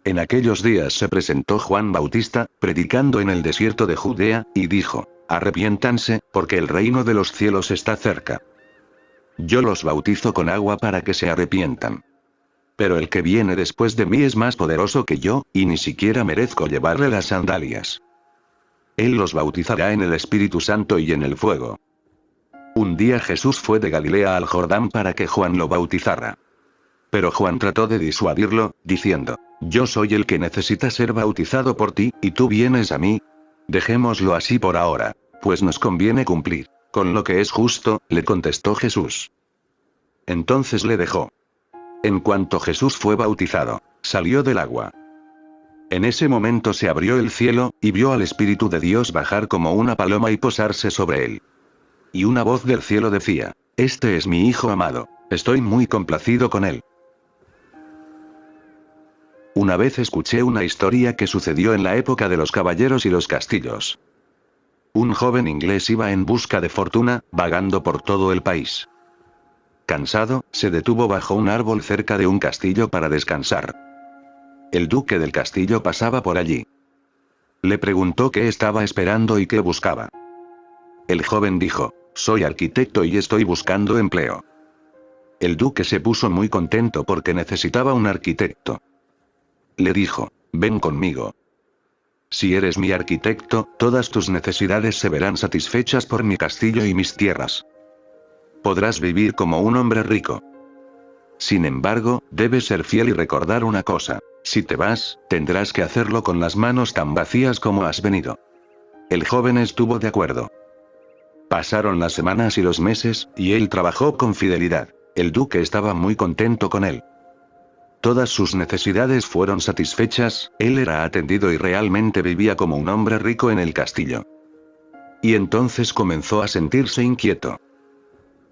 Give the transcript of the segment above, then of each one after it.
En aquellos días se presentó Juan Bautista, predicando en el desierto de Judea, y dijo: Arrepiéntanse, porque el reino de los cielos está cerca. Yo los bautizo con agua para que se arrepientan. Pero el que viene después de mí es más poderoso que yo, y ni siquiera merezco llevarle las sandalias. Él los bautizará en el Espíritu Santo y en el fuego. Un día Jesús fue de Galilea al Jordán para que Juan lo bautizara. Pero Juan trató de disuadirlo, diciendo: Yo soy el que necesita ser bautizado por ti, ¿y tú vienes a mí? Dejémoslo así por ahora, pues nos conviene cumplir con lo que es justo, le contestó Jesús. Entonces le dejó. En cuanto Jesús fue bautizado, salió del agua. En ese momento se abrió el cielo, y vio al Espíritu de Dios bajar como una paloma y posarse sobre él. Y una voz del cielo decía: Este es mi Hijo amado, estoy muy complacido con él. Una vez escuché una historia que sucedió en la época de los caballeros y los castillos. Un joven inglés iba en busca de fortuna, vagando por todo el país. Cansado, se detuvo bajo un árbol cerca de un castillo para descansar. El duque del castillo pasaba por allí. Le preguntó qué estaba esperando y qué buscaba. El joven dijo: Soy arquitecto y estoy buscando empleo. El duque se puso muy contento porque necesitaba un arquitecto. Le dijo: Ven conmigo. Si eres mi arquitecto, todas tus necesidades se verán satisfechas por mi castillo y mis tierras. Podrás vivir como un hombre rico. Sin embargo, debes ser fiel y recordar una cosa: si te vas, tendrás que hacerlo con las manos tan vacías como has venido. El joven estuvo de acuerdo. Pasaron las semanas y los meses, y él trabajó con fidelidad. El duque estaba muy contento con él. Todas sus necesidades fueron satisfechas, él era atendido y realmente vivía como un hombre rico en el castillo. Y entonces comenzó a sentirse inquieto.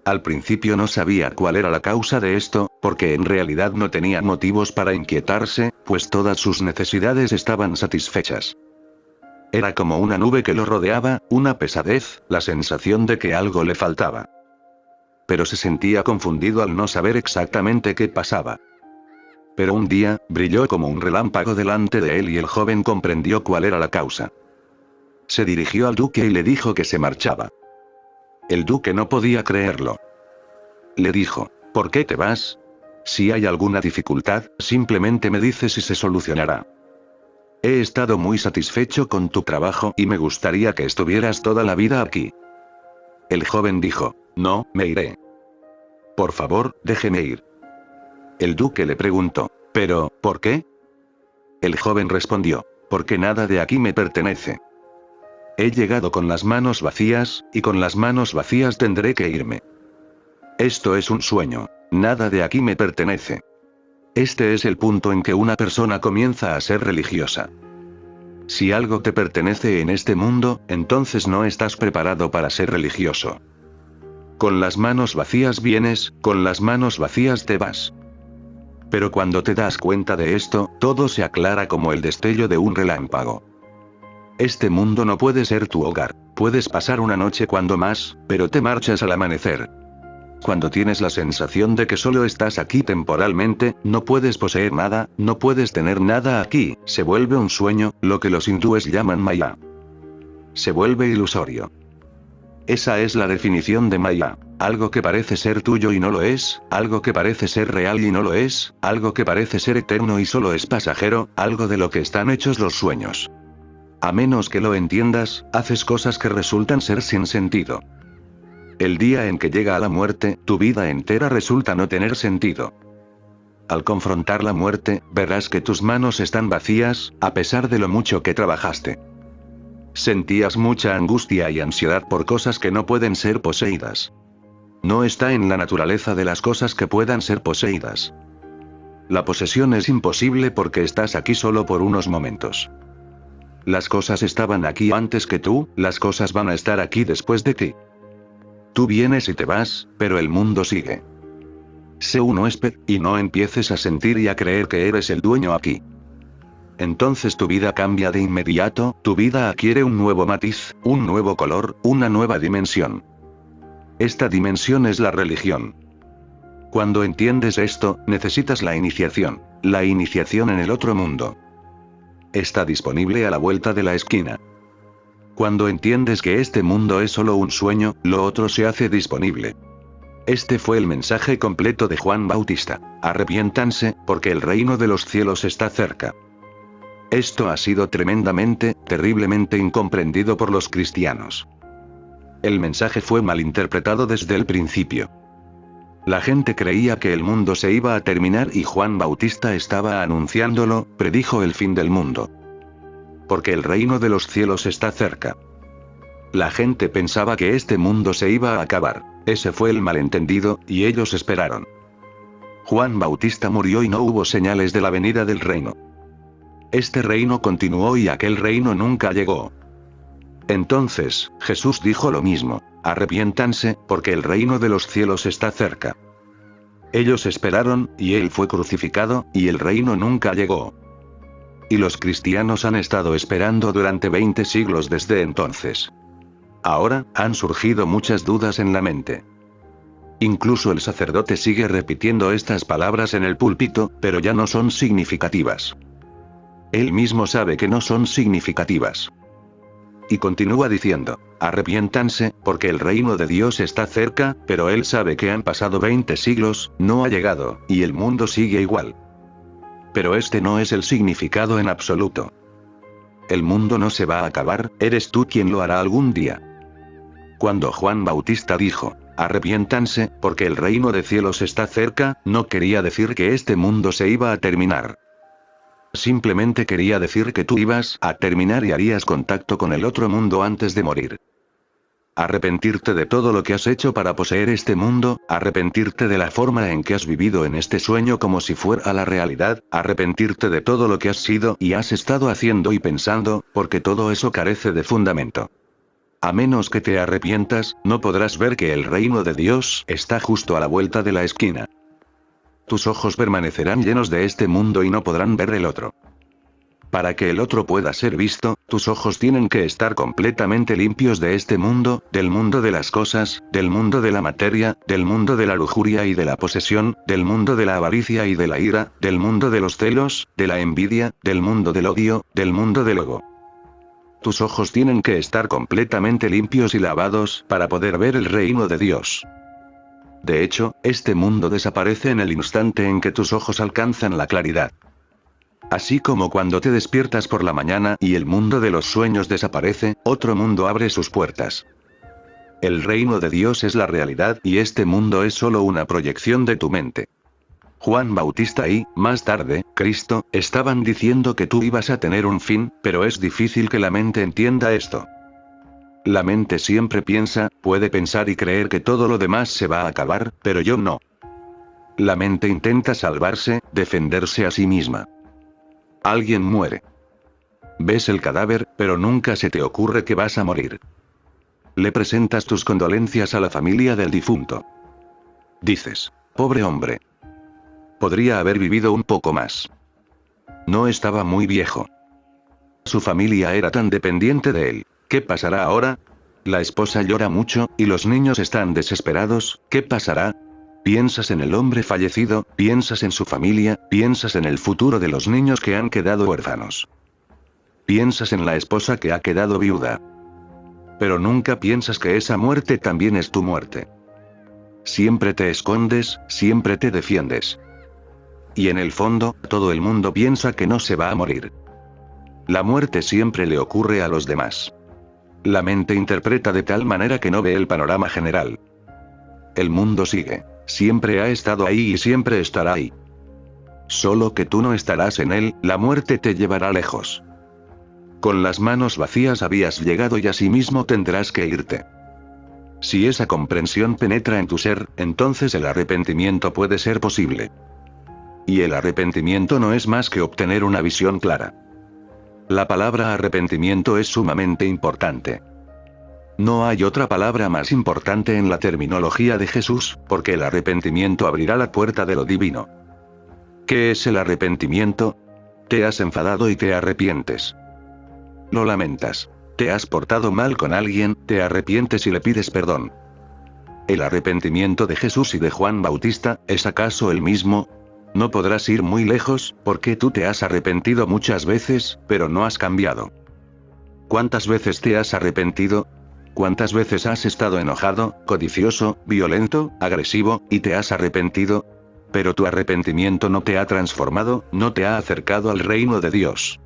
Al principio no sabía cuál era la causa de esto, porque en realidad no tenía motivos para inquietarse, pues todas sus necesidades estaban satisfechas. Era como una nube que lo rodeaba, una pesadez, la sensación de que algo le faltaba. Pero se sentía confundido al no saber exactamente qué pasaba. Pero un día, brilló como un relámpago delante de él y el joven comprendió cuál era la causa. Se dirigió al duque y le dijo que se marchaba. El duque no podía creerlo. Le dijo: ¿Por qué te vas? Si hay alguna dificultad, simplemente me dices y se solucionará. He estado muy satisfecho con tu trabajo y me gustaría que estuvieras toda la vida aquí. El joven dijo: No, me iré. Por favor, déjeme ir. El duque le preguntó: ¿Pero, por qué? El joven respondió: Porque nada de aquí me pertenece. He llegado con las manos vacías, y con las manos vacías tendré que irme. Esto es un sueño, nada de aquí me pertenece. Este es el punto en que una persona comienza a ser religiosa. Si algo te pertenece en este mundo, entonces no estás preparado para ser religioso. Con las manos vacías vienes, con las manos vacías te vas. Pero cuando te das cuenta de esto, todo se aclara como el destello de un relámpago. Este mundo no puede ser tu hogar, puedes pasar una noche cuando más, pero te marchas al amanecer. Cuando tienes la sensación de que solo estás aquí temporalmente, no puedes poseer nada, no puedes tener nada aquí, se vuelve un sueño, lo que los hindúes llaman maya. Se vuelve ilusorio. Esa es la definición de maya. Algo que parece ser tuyo y no lo es, algo que parece ser real y no lo es, algo que parece ser eterno y solo es pasajero, algo de lo que están hechos los sueños. A menos que lo entiendas, haces cosas que resultan ser sin sentido. El día en que llega a la muerte, tu vida entera resulta no tener sentido. Al confrontar la muerte, verás que tus manos están vacías, a pesar de lo mucho que trabajaste. Sentías mucha angustia y ansiedad por cosas que no pueden ser poseídas. No está en la naturaleza de las cosas que puedan ser poseídas. La posesión es imposible porque estás aquí solo por unos momentos. Las cosas estaban aquí antes que tú, las cosas van a estar aquí después de ti. Tú vienes y te vas, pero el mundo sigue. Sé un huésped, y no empieces a sentir y a creer que eres el dueño aquí. Entonces tu vida cambia de inmediato, tu vida adquiere un nuevo matiz, un nuevo color, una nueva dimensión. Esta dimensión es la religión. Cuando entiendes esto, necesitas la iniciación en el otro mundo. Está disponible a la vuelta de la esquina. Cuando entiendes que este mundo es solo un sueño, lo otro se hace disponible. Este fue el mensaje completo de Juan Bautista. Arrepiéntanse, porque el reino de los cielos está cerca. Esto ha sido tremendamente, terriblemente incomprendido por los cristianos. El mensaje fue malinterpretado desde el principio. La gente creía que el mundo se iba a terminar y Juan Bautista estaba anunciándolo, predijo el fin del mundo. Porque el reino de los cielos está cerca. La gente pensaba que este mundo se iba a acabar. Ese fue el malentendido, y ellos esperaron. Juan Bautista murió y no hubo señales de la venida del reino. Este reino continuó y aquel reino nunca llegó. Entonces, Jesús dijo lo mismo. Arrepiéntanse, porque el reino de los cielos está cerca. Ellos esperaron, y él fue crucificado, y el reino nunca llegó. Y los cristianos han estado esperando durante 20 siglos desde entonces. Ahora, han surgido muchas dudas en la mente. Incluso el sacerdote sigue repitiendo estas palabras en el púlpito, pero ya no son significativas. Él mismo sabe que no son significativas. Y continúa diciendo, arrepiéntanse, porque el reino de Dios está cerca, pero él sabe que han pasado 20 siglos, no ha llegado, y el mundo sigue igual. Pero este no es el significado en absoluto. El mundo no se va a acabar, eres tú quien lo hará algún día. Cuando Juan Bautista dijo, arrepiéntanse, porque el reino de cielos está cerca, no quería decir que este mundo se iba a terminar. Simplemente quería decir que tú ibas a terminar y harías contacto con el otro mundo antes de morir. Arrepentirte de todo lo que has hecho para poseer este mundo, arrepentirte de la forma en que has vivido en este sueño como si fuera la realidad, arrepentirte de todo lo que has sido y has estado haciendo y pensando, porque todo eso carece de fundamento. A menos que te arrepientas, no podrás ver que el reino de Dios está justo a la vuelta de la esquina. Tus ojos permanecerán llenos de este mundo y no podrán ver el otro. Para que el otro pueda ser visto, tus ojos tienen que estar completamente limpios de este mundo, del mundo de las cosas, del mundo de la materia, del mundo de la lujuria y de la posesión, del mundo de la avaricia y de la ira, del mundo de los celos, de la envidia, del mundo del odio, del mundo del ego. Tus ojos tienen que estar completamente limpios y lavados para poder ver el reino de Dios. De hecho, este mundo desaparece en el instante en que tus ojos alcanzan la claridad. Así como cuando te despiertas por la mañana y el mundo de los sueños desaparece, otro mundo abre sus puertas. El reino de Dios es la realidad y este mundo es solo una proyección de tu mente. Juan Bautista y, más tarde, Cristo, estaban diciendo que tú ibas a tener un fin, pero es difícil que la mente entienda esto. La mente siempre piensa, puede pensar y creer que todo lo demás se va a acabar, pero yo no. La mente intenta salvarse, defenderse a sí misma. Alguien muere. Ves el cadáver, pero nunca se te ocurre que vas a morir. Le presentas tus condolencias a la familia del difunto. Dices, pobre hombre. Podría haber vivido un poco más. No estaba muy viejo. Su familia era tan dependiente de él. ¿Qué pasará ahora? La esposa llora mucho, y los niños están desesperados, ¿qué pasará? Piensas en el hombre fallecido, piensas en su familia, piensas en el futuro de los niños que han quedado huérfanos. Piensas en la esposa que ha quedado viuda. Pero nunca piensas que esa muerte también es tu muerte. Siempre te escondes, siempre te defiendes. Y en el fondo, todo el mundo piensa que no se va a morir. La muerte siempre le ocurre a los demás. La mente interpreta de tal manera que no ve el panorama general. El mundo sigue. Siempre ha estado ahí y siempre estará ahí. Solo que tú no estarás en él, la muerte te llevará lejos. Con las manos vacías habías llegado y asimismo tendrás que irte. Si esa comprensión penetra en tu ser, entonces el arrepentimiento puede ser posible. Y el arrepentimiento no es más que obtener una visión clara. La palabra arrepentimiento es sumamente importante. No hay otra palabra más importante en la terminología de Jesús, porque el arrepentimiento abrirá la puerta de lo divino. ¿Qué es el arrepentimiento? Te has enfadado y te arrepientes. Lo lamentas. Te has portado mal con alguien, te arrepientes y le pides perdón. ¿El arrepentimiento de Jesús y de Juan Bautista es acaso el mismo? No podrás ir muy lejos, porque tú te has arrepentido muchas veces, pero no has cambiado. ¿Cuántas veces te has arrepentido? ¿Cuántas veces has estado enojado, codicioso, violento, agresivo, y te has arrepentido? Pero tu arrepentimiento no te ha transformado, no te ha acercado al reino de Dios.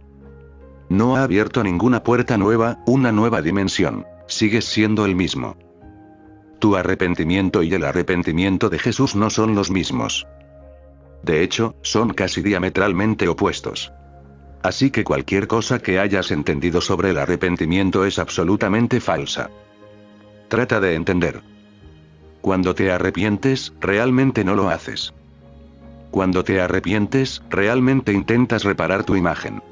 No ha abierto ninguna puerta nueva, una nueva dimensión. Sigues siendo el mismo. Tu arrepentimiento y el arrepentimiento de Jesús no son los mismos. De hecho, son casi diametralmente opuestos. Así que cualquier cosa que hayas entendido sobre el arrepentimiento es absolutamente falsa. Trata de entender. Cuando te arrepientes, realmente no lo haces. Cuando te arrepientes, realmente intentas reparar tu imagen.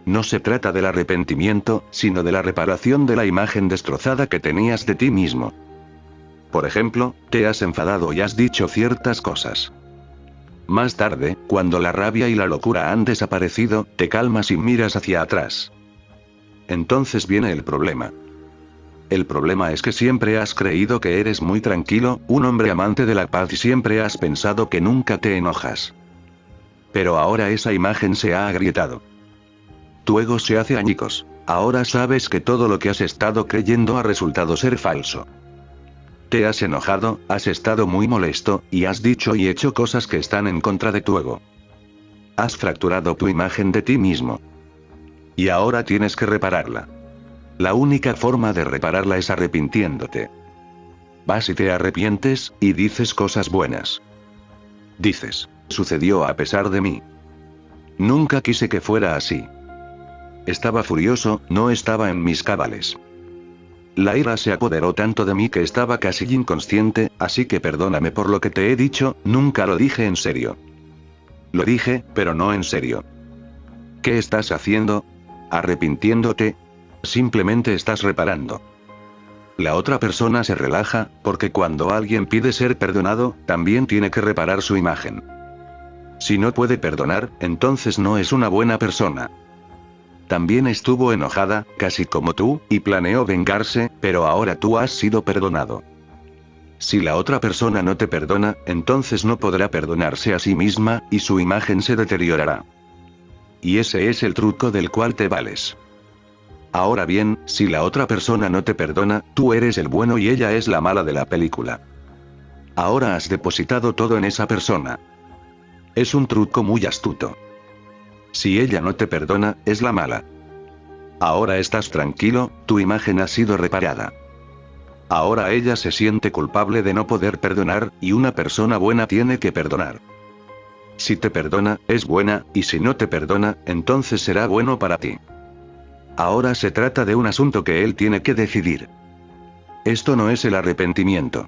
No se trata del arrepentimiento, sino de la reparación de la imagen destrozada que tenías de ti mismo. Por ejemplo, te has enfadado y has dicho ciertas cosas. Más tarde, cuando la rabia y la locura han desaparecido, te calmas y miras hacia atrás. Entonces viene el problema. El problema es que siempre has creído que eres muy tranquilo, un hombre amante de la paz y siempre has pensado que nunca te enojas. Pero ahora esa imagen se ha agrietado. Tu ego se hace añicos. Ahora sabes que todo lo que has estado creyendo ha resultado ser falso. Te has enojado, has estado muy molesto, y has dicho y hecho cosas que están en contra de tu ego. Has fracturado tu imagen de ti mismo. Y ahora tienes que repararla. La única forma de repararla es arrepintiéndote. Vas y te arrepientes, y dices cosas buenas. Dices, sucedió a pesar de mí. Nunca quise que fuera así. Estaba furioso, no estaba en mis cabales. La ira se apoderó tanto de mí que estaba casi inconsciente, así que perdóname por lo que te he dicho, nunca lo dije en serio. Lo dije, pero no en serio. ¿Qué estás haciendo? ¿Arrepintiéndote? Simplemente estás reparando. La otra persona se relaja, porque cuando alguien pide ser perdonado, también tiene que reparar su imagen. Si no puede perdonar, entonces no es una buena persona. También estuvo enojada, casi como tú, y planeó vengarse, pero ahora tú has sido perdonado. Si la otra persona no te perdona, entonces no podrá perdonarse a sí misma, y su imagen se deteriorará. Y ese es el truco del cual te vales. Ahora bien, si la otra persona no te perdona, tú eres el bueno y ella es la mala de la película. Ahora has depositado todo en esa persona. Es un truco muy astuto. Si ella no te perdona, es la mala. Ahora estás tranquilo, tu imagen ha sido reparada. Ahora ella se siente culpable de no poder perdonar, y una persona buena tiene que perdonar. Si te perdona, es buena, y si no te perdona, entonces será bueno para ti. Ahora se trata de un asunto que él tiene que decidir. Esto no es el arrepentimiento.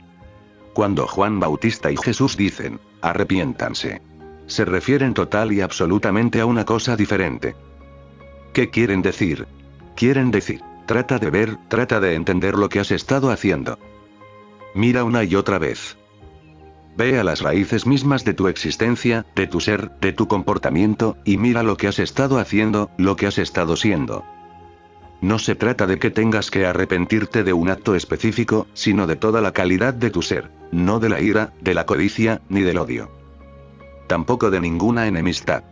Cuando Juan Bautista y Jesús dicen, arrepiéntanse, se refieren total y absolutamente a una cosa diferente. ¿Qué quieren decir? Quieren decir, trata de ver, trata de entender lo que has estado haciendo. Mira una y otra vez. Ve a las raíces mismas de tu existencia, de tu ser, de tu comportamiento, y mira lo que has estado haciendo, lo que has estado siendo. No se trata de que tengas que arrepentirte de un acto específico, sino de toda la calidad de tu ser, no de la ira, de la codicia, ni del odio. Tampoco de ninguna enemistad.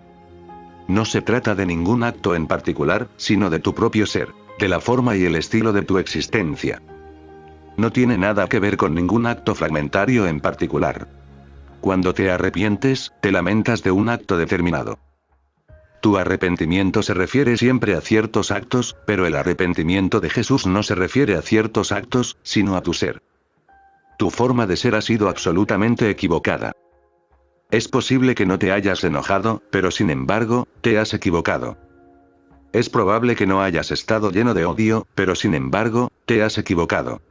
No se trata de ningún acto en particular, sino de tu propio ser, de la forma y el estilo de tu existencia. No tiene nada que ver con ningún acto fragmentario en particular. Cuando te arrepientes, te lamentas de un acto determinado. Tu arrepentimiento se refiere siempre a ciertos actos, pero el arrepentimiento de Jesús no se refiere a ciertos actos, sino a tu ser. Tu forma de ser ha sido absolutamente equivocada. Es posible que no te hayas enojado, pero sin embargo, te has equivocado. Es probable que no hayas estado lleno de odio, pero sin embargo, te has equivocado.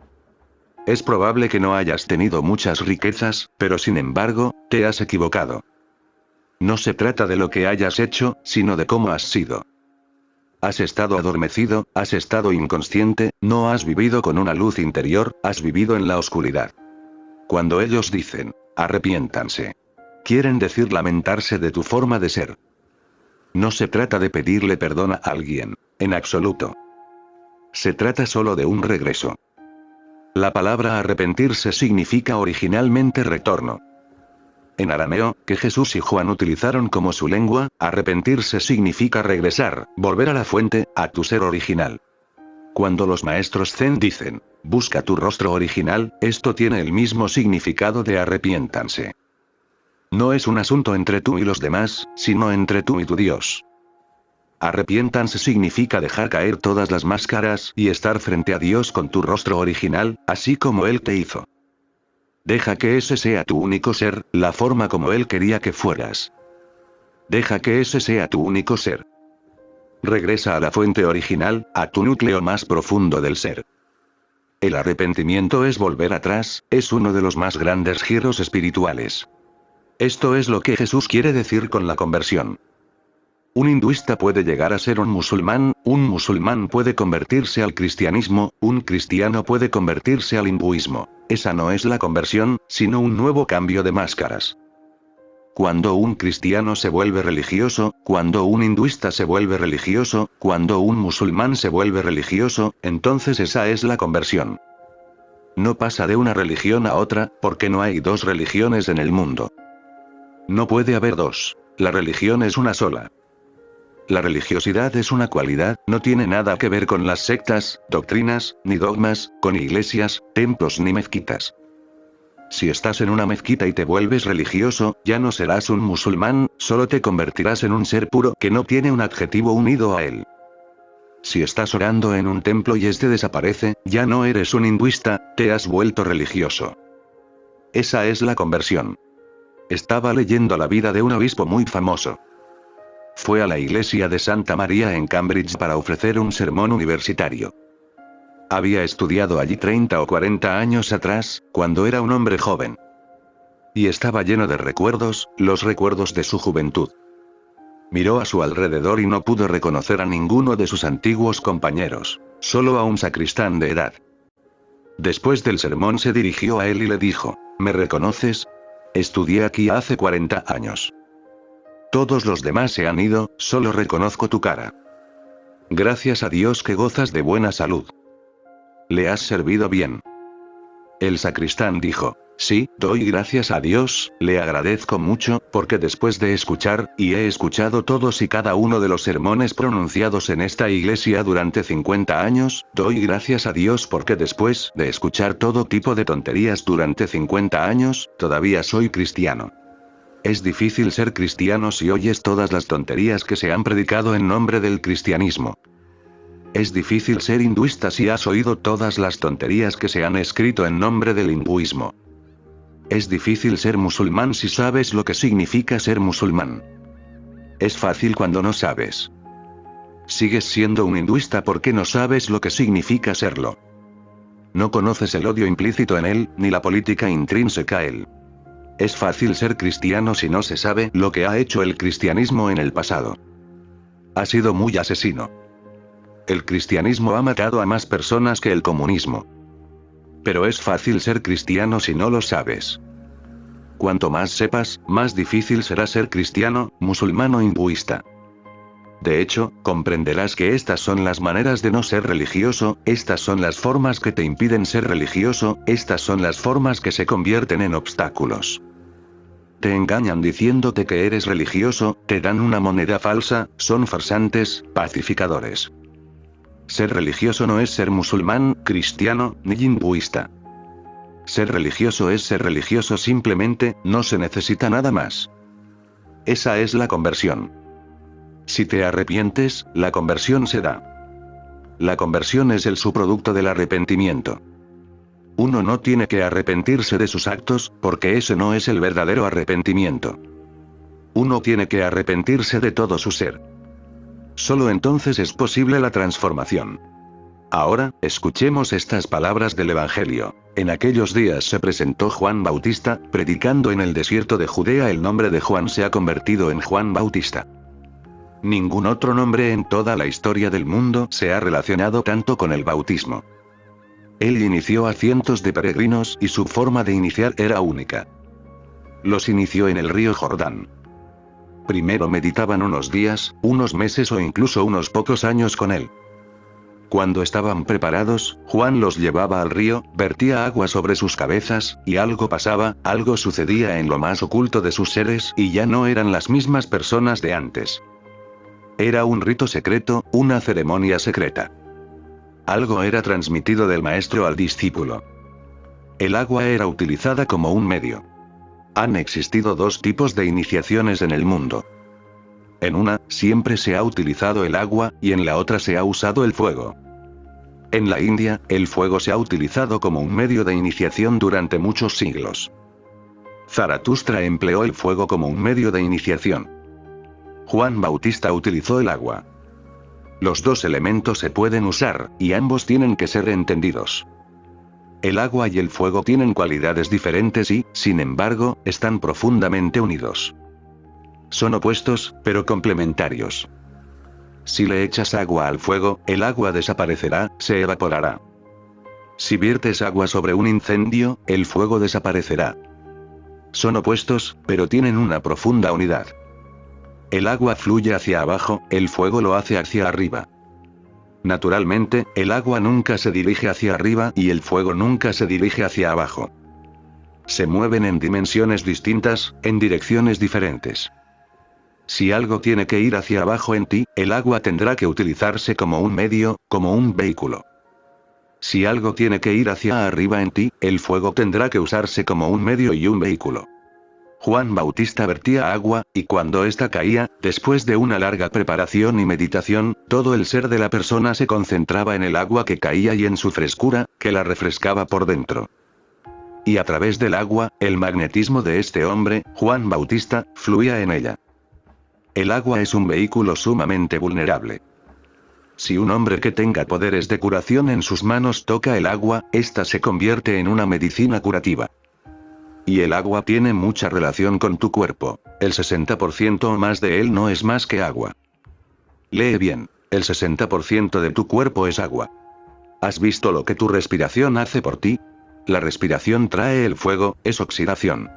Es probable que no hayas tenido muchas riquezas, pero sin embargo, te has equivocado. No se trata de lo que hayas hecho, sino de cómo has sido. Has estado adormecido, has estado inconsciente, no has vivido con una luz interior, has vivido en la oscuridad. Cuando ellos dicen, arrepiéntanse, quieren decir lamentarse de tu forma de ser. No se trata de pedirle perdón a alguien, en absoluto. Se trata solo de un regreso. La palabra arrepentirse significa originalmente retorno. En arameo, que Jesús y Juan utilizaron como su lengua, arrepentirse significa regresar, volver a la fuente, a tu ser original. Cuando los maestros Zen dicen, busca tu rostro original, esto tiene el mismo significado de arrepiéntanse. No es un asunto entre tú y los demás, sino entre tú y tu Dios. Arrepiéntanse significa dejar caer todas las máscaras y estar frente a Dios con tu rostro original, así como Él te hizo. Deja que ese sea tu único ser, la forma como Él quería que fueras. Deja que ese sea tu único ser. Regresa a la fuente original, a tu núcleo más profundo del ser. El arrepentimiento es volver atrás, es uno de los más grandes giros espirituales. Esto es lo que Jesús quiere decir con la conversión. Un hinduista puede llegar a ser un musulmán puede convertirse al cristianismo, un cristiano puede convertirse al hinduismo. Esa no es la conversión, sino un nuevo cambio de máscaras. Cuando un cristiano se vuelve religioso, cuando un hinduista se vuelve religioso, cuando un musulmán se vuelve religioso, entonces esa es la conversión. No pasa de una religión a otra, porque no hay dos religiones en el mundo. No puede haber dos. La religión es una sola. La religiosidad es una cualidad, no tiene nada que ver con las sectas, doctrinas, ni dogmas, con iglesias, templos ni mezquitas. Si estás en una mezquita y te vuelves religioso, ya no serás un musulmán, solo te convertirás en un ser puro que no tiene un adjetivo unido a él. Si estás orando en un templo y este desaparece, ya no eres un hinduista, te has vuelto religioso. Esa es la conversión. Estaba leyendo la vida de un obispo muy famoso. Fue a la iglesia de Santa María en Cambridge para ofrecer un sermón universitario. Había estudiado allí 30 o 40 años atrás, cuando era un hombre joven. Y estaba lleno de recuerdos, los recuerdos de su juventud. Miró a su alrededor y no pudo reconocer a ninguno de sus antiguos compañeros, solo a un sacristán de edad. Después del sermón se dirigió a él y le dijo, ¿me reconoces? Estudié aquí hace 40 años. Todos los demás se han ido, solo reconozco tu cara. Gracias a Dios que gozas de buena salud. Le has servido bien. El sacristán dijo, sí, doy gracias a Dios, le agradezco mucho, porque después de escuchar, y he escuchado todos y cada uno de los sermones pronunciados en esta iglesia durante 50 años, doy gracias a Dios porque después de escuchar todo tipo de tonterías durante 50 años, todavía soy cristiano. Es difícil ser cristiano si oyes todas las tonterías que se han predicado en nombre del cristianismo. Es difícil ser hinduista si has oído todas las tonterías que se han escrito en nombre del hinduismo. Es difícil ser musulmán si sabes lo que significa ser musulmán. Es fácil cuando no sabes. Sigues siendo un hinduista porque no sabes lo que significa serlo. No conoces el odio implícito en él, ni la política intrínseca a él. Es fácil ser cristiano si no se sabe lo que ha hecho el cristianismo en el pasado. Ha sido muy asesino. El cristianismo ha matado a más personas que el comunismo. Pero es fácil ser cristiano si no lo sabes. Cuanto más sepas, más difícil será ser cristiano, musulmán o hinduista. De hecho, comprenderás que estas son las maneras de no ser religioso, estas son las formas que te impiden ser religioso, estas son las formas que se convierten en obstáculos. Te engañan diciéndote que eres religioso, te dan una moneda falsa, son farsantes, pacificadores. Ser religioso no es ser musulmán, cristiano, ni hinduista. Ser religioso es ser religioso simplemente, no se necesita nada más. Esa es la conversión. Si te arrepientes, la conversión se da. La conversión es el subproducto del arrepentimiento. Uno no tiene que arrepentirse de sus actos, porque ese no es el verdadero arrepentimiento. Uno tiene que arrepentirse de todo su ser. Solo entonces es posible la transformación. Ahora, escuchemos estas palabras del Evangelio. En aquellos días se presentó Juan Bautista, predicando en el desierto de Judea. El nombre de Juan se ha convertido en Juan Bautista. Ningún otro nombre en toda la historia del mundo se ha relacionado tanto con el bautismo. Él inició a cientos de peregrinos y su forma de iniciar era única. Los inició en el río Jordán. Primero meditaban unos días, unos meses o incluso unos pocos años con él. Cuando estaban preparados, Juan los llevaba al río, vertía agua sobre sus cabezas, y algo pasaba, algo sucedía en lo más oculto de sus seres y ya no eran las mismas personas de antes. Era un rito secreto, una ceremonia secreta. Algo era transmitido del maestro al discípulo. El agua era utilizada como un medio. Han existido dos tipos de iniciaciones en el mundo. En una, siempre se ha utilizado el agua, y en la otra se ha usado el fuego. En la India, el fuego se ha utilizado como un medio de iniciación durante muchos siglos. Zaratustra empleó el fuego como un medio de iniciación. Juan Bautista utilizó el agua. Los dos elementos se pueden usar, y ambos tienen que ser entendidos. El agua y el fuego tienen cualidades diferentes y, sin embargo, están profundamente unidos. Son opuestos, pero complementarios. Si le echas agua al fuego, el agua desaparecerá, se evaporará. Si viertes agua sobre un incendio, el fuego desaparecerá. Son opuestos, pero tienen una profunda unidad. El agua fluye hacia abajo, el fuego lo hace hacia arriba. Naturalmente, el agua nunca se dirige hacia arriba y el fuego nunca se dirige hacia abajo. Se mueven en dimensiones distintas, en direcciones diferentes. Si algo tiene que ir hacia abajo en ti, el agua tendrá que utilizarse como un medio, como un vehículo. Si algo tiene que ir hacia arriba en ti, el fuego tendrá que usarse como un medio y un vehículo. Juan Bautista vertía agua, y cuando ésta caía, después de una larga preparación y meditación, todo el ser de la persona se concentraba en el agua que caía y en su frescura, que la refrescaba por dentro. Y a través del agua, el magnetismo de este hombre, Juan Bautista, fluía en ella. El agua es un vehículo sumamente vulnerable. Si un hombre que tenga poderes de curación en sus manos toca el agua, ésta se convierte en una medicina curativa. Y el agua tiene mucha relación con tu cuerpo. El 60% o más de él no es más que agua. Lee bien. El 60% de tu cuerpo es agua. ¿Has visto lo que tu respiración hace por ti? La respiración trae el fuego, es oxidación.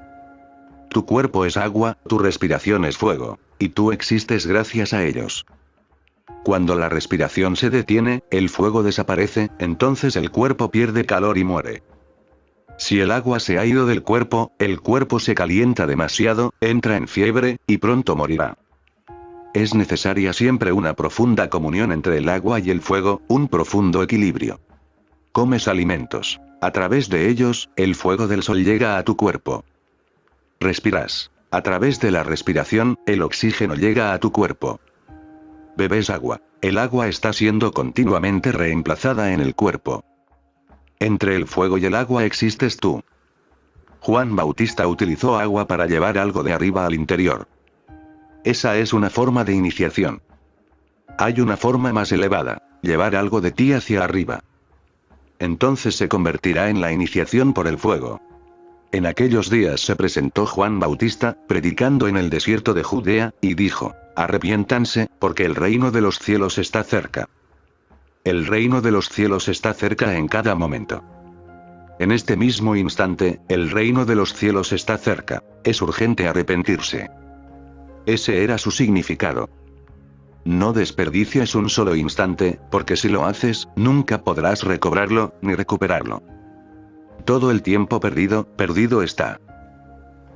Tu cuerpo es agua, tu respiración es fuego. Y tú existes gracias a ellos. Cuando la respiración se detiene, el fuego desaparece, entonces el cuerpo pierde calor y muere. Si el agua se ha ido del cuerpo, el cuerpo se calienta demasiado, entra en fiebre, y pronto morirá. Es necesaria siempre una profunda comunión entre el agua y el fuego, un profundo equilibrio. Comes alimentos. A través de ellos, el fuego del sol llega a tu cuerpo. Respiras. A través de la respiración, el oxígeno llega a tu cuerpo. Bebes agua. El agua está siendo continuamente reemplazada en el cuerpo. Entre el fuego y el agua existes tú. Juan Bautista utilizó agua para llevar algo de arriba al interior. Esa es una forma de iniciación. Hay una forma más elevada, llevar algo de ti hacia arriba. Entonces se convertirá en la iniciación por el fuego. En aquellos días se presentó Juan Bautista, predicando en el desierto de Judea, y dijo: arrepiéntanse, porque el reino de los cielos está cerca. El reino de los cielos está cerca en cada momento. En este mismo instante, el reino de los cielos está cerca. Es urgente arrepentirse. Ese era su significado. No desperdicies un solo instante, porque si lo haces, nunca podrás recobrarlo, ni recuperarlo. Todo el tiempo perdido, perdido está.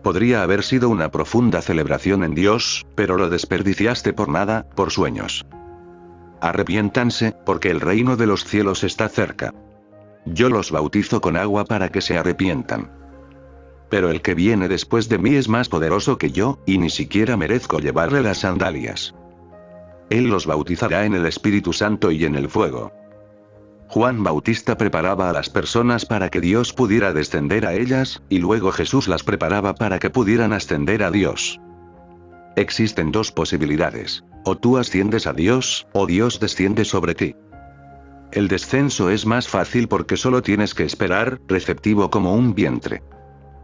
Podría haber sido una profunda celebración en Dios, pero lo desperdiciaste por nada, por sueños. Arrepiéntanse, porque el reino de los cielos está cerca. Yo los bautizo con agua para que se arrepientan. Pero el que viene después de mí es más poderoso que yo, y ni siquiera merezco llevarle las sandalias. Él los bautizará en el Espíritu Santo y en el fuego. Juan Bautista preparaba a las personas para que Dios pudiera descender a ellas, y luego Jesús las preparaba para que pudieran ascender a Dios. Existen dos posibilidades: o tú asciendes a Dios, o Dios desciende sobre ti. El descenso es más fácil porque solo tienes que esperar, receptivo como un vientre.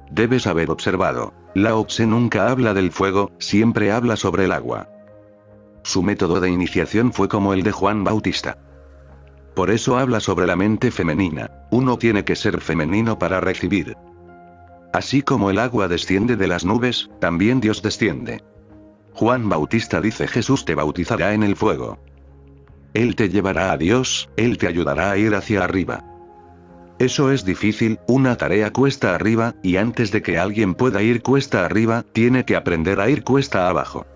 Debes haber observado. Lao Tse nunca habla del fuego, siempre habla sobre el agua. Su método de iniciación fue como el de Juan Bautista. Por eso habla sobre la mente femenina. Uno tiene que ser femenino para recibir. Así como el agua desciende de las nubes, también Dios desciende. Juan Bautista dice: Jesús te bautizará en el fuego. Él te llevará a Dios, Él te ayudará a ir hacia arriba. Eso es difícil, una tarea cuesta arriba, y antes de que alguien pueda ir cuesta arriba, tiene que aprender a ir cuesta abajo.